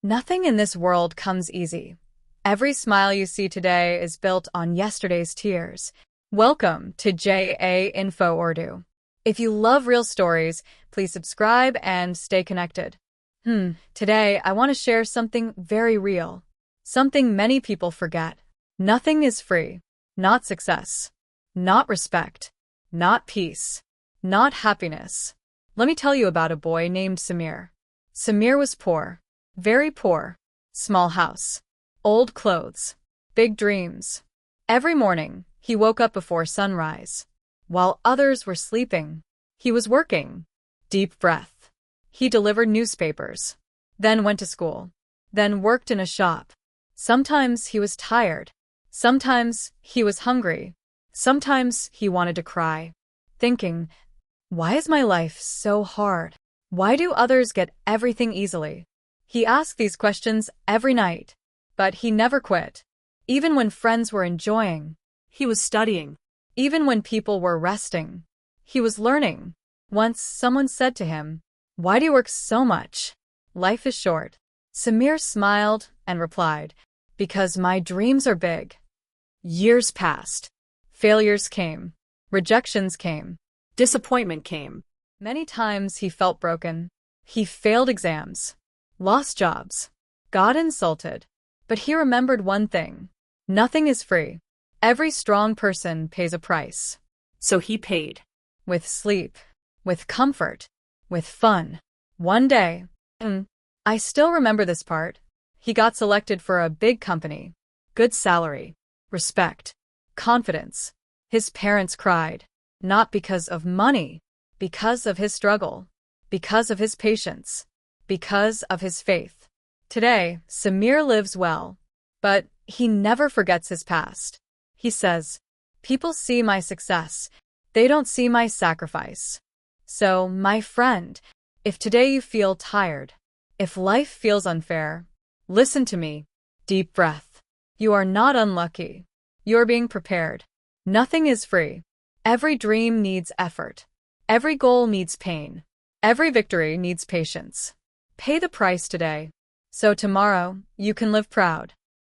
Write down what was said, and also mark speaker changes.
Speaker 1: Nothing in this world comes easy. Every smile you see today is built on yesterday's tears. Welcome to JA Info Urdu. If you love real stories, please subscribe and stay connected. Today I want to share something very real. Something many people forget. Nothing is free. Not success. Not respect. Not peace. Not happiness. Let me tell you about a boy named Samir. Samir was poor. Very poor. Small house. Old clothes. Big dreams. Every morning, he woke up before sunrise. While others were sleeping, he was working. Deep breath. He delivered newspapers. Then went to school. Then worked in a shop. Sometimes he was tired. Sometimes he was hungry. Sometimes he wanted to cry. Thinking, why is my life so hard? Why do others get everything easily? He asked these questions every night, but he never quit. Even when friends were enjoying, he was studying. Even when people were resting, he was learning. Once someone said to him, "Why do you work so much? Life is short." Samir smiled and replied, "Because my dreams are big." Years passed. Failures came. Rejections came. Disappointment came. Many times he felt broken. He failed exams. Lost jobs, got insulted. But he remembered one thing. Nothing is free. Every strong person pays a price. So he paid. With sleep, with comfort, with fun. One day, I still remember this part, he got selected for a big company. Good salary, respect, confidence. His parents cried, not because of money, because of his struggle, because of his patience. Because of his faith. Today, Samir lives well, but he never forgets his past. He says, "People see my success. They don't see my sacrifice." So, my friend, if today you feel tired, if life feels unfair, listen to me. Deep breath. You are not unlucky. You're being prepared. Nothing is free. Every dream needs effort. Every goal needs pain. Every victory needs patience. Pay the price today, so tomorrow you can live proud.